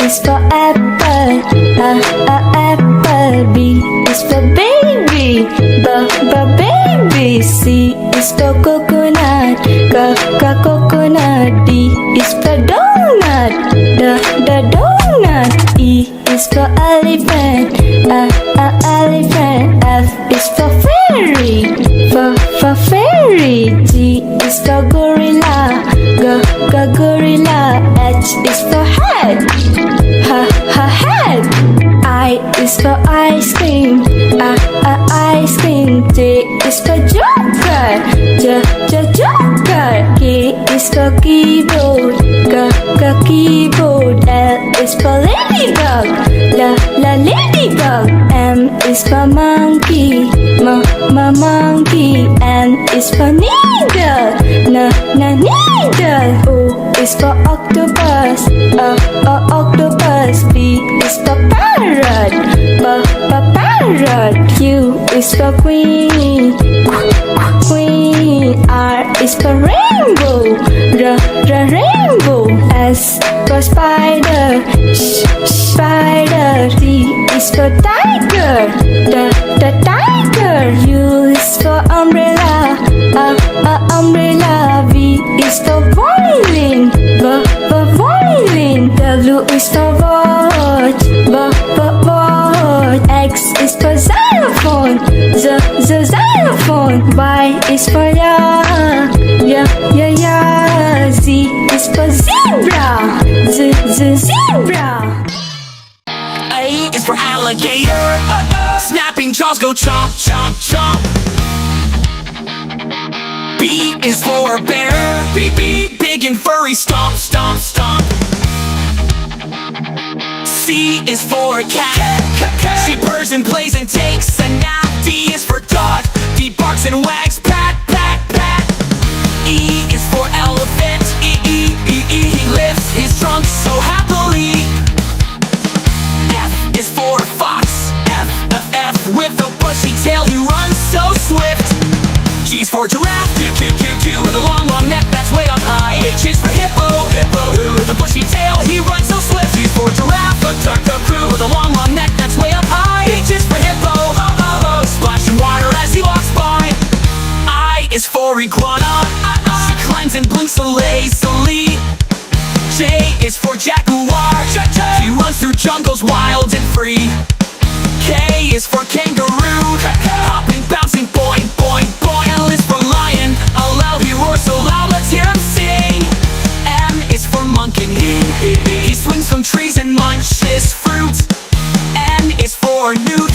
is for apple, apple. B is for baby, baby. C is for coconut, coconut. D is for donut, donut. E is for elephant, elephant. F is for fairy, for fairy. G is for gorilla, gorilla. H is for head, head. I is for ice cream, ice cream. J is for joker, joker. K is for keyboard, keyboard. L is for ladybug, ladybug. M is for monkey, monkey. N is for needle, needle. O is for octopus, octopus. P is for parrot, parrot. Q is for queen, queen. R is for rainbow, rainbow. S for spider, spider. T is for tiger, the tiger. U is for umbrella, umbrella. V is for violin, violin. W is for watch, watch. X is for xylophone, xylophone. Y is for yeah. Z is for zebra, zebra. A is for alligator, snapping jaws go chomp, chomp, chomp. B is for bear, big and furry, stomp, stomp, stomp. C is for cat, she purrs and plays and takes a nap. D is for dog, he barks and wags, pat, pat, pat. E is for elephant, he lifts his trunk so happily. F is for fox, F with a bushy tail, he runs so swift. G is for giraffe, with a long, long neck that's way up high. H is for hippo, with a bushy tail, he runs so swift. G is for giraffe, with a long, long neck that's way up high. H is for hippo, splashing water as he walks by. I is for iguana, she climbs and blinks so lazily. J is for jaguar, he runs through jungles wild and free. K is for kangaroo, hopping, bouncing, boing, boing, boing. L is for lion, loud he roars so loud, let's hear him sing. M is for monkey, he swings from trees and munches fruit. N is for newt,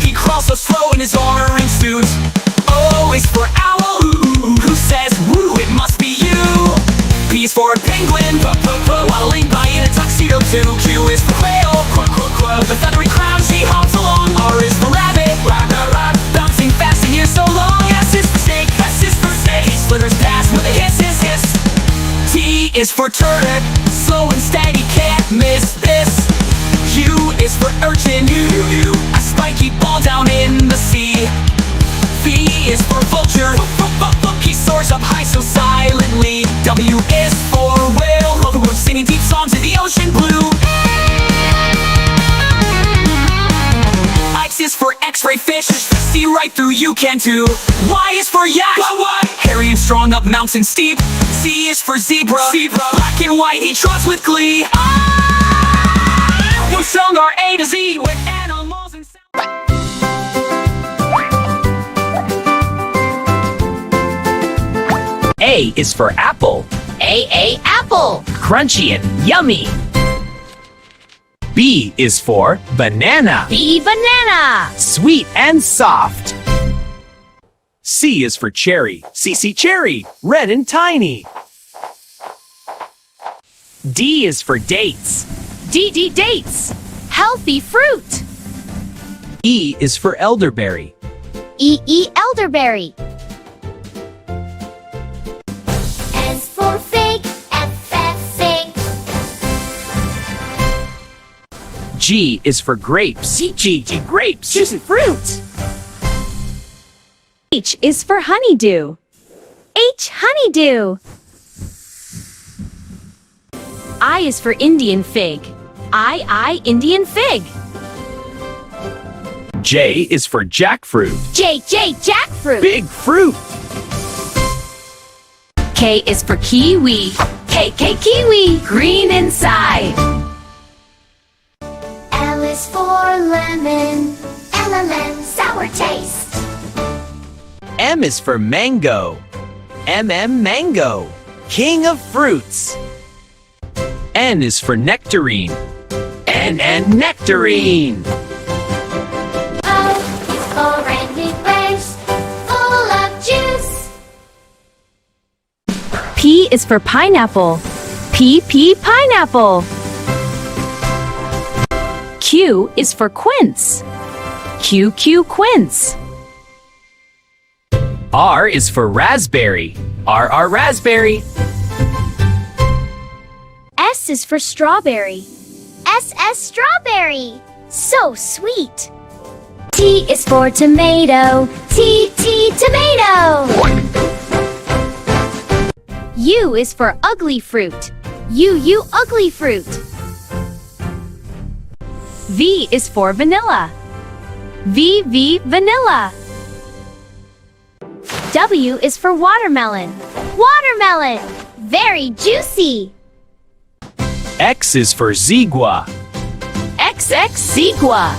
he crawls so slow in his orange suit. O is for owl, who says woo, it must be you. P is for penguin, waddling by in a tuxedo too. Q is for quail, with a thundery crown, she hops along. R is for rabbit, bouncing fast and ears so long. S is for snake, he slithers past with a hiss, hiss, hiss. T is for turtle, slow and steady, can't miss this. U is for urchin, a spiky ball down in the sea. V is for vulture, he soars up high so silently. W is for whale, who are singing deep songs in the ocean blue. X is for x-ray fish, see right through you can too. Y is for yak, hairy and strong up mountain steep. Z is for zebra, black and white he trots with glee. We've sung our A to Z with animals and sound. A is for apple, apple. crunchy and yummy. B is for banana, B, banana. sweet and soft. C is for cherry, cherry, red and tiny. D is for dates, D, dates. Healthy fruit. E is for elderberry. E, elderberry. S for fig, F, fig. G is for grapes, G, grapes, juicy fruit. H is for honeydew. H, honeydew. I is for Indian fig. Indian fig. J is for jackfruit. J, jackfruit. Big fruit. K is for kiwi. K, kiwi. Green inside. L is for lemon. LLM, sour taste. M is for mango. Mango. King of fruits. N is for nectarine. Nectarine. O is orange grapes, full of juice. P is for pineapple. P, pineapple. Q is for quince. Q, quince. R is for raspberry. R, raspberry. S is for strawberry. S, strawberry. So sweet. T is for tomato. T, tomato. U is for ugly fruit. U, ugly fruit. V is for vanilla. V, vanilla. W is for watermelon. Watermelon. Very juicy. X is for zigua. X, zigua.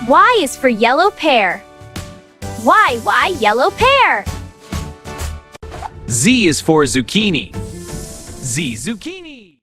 Y is for yellow pear. Y, yellow pear. Z is for zucchini. Z, zucchini.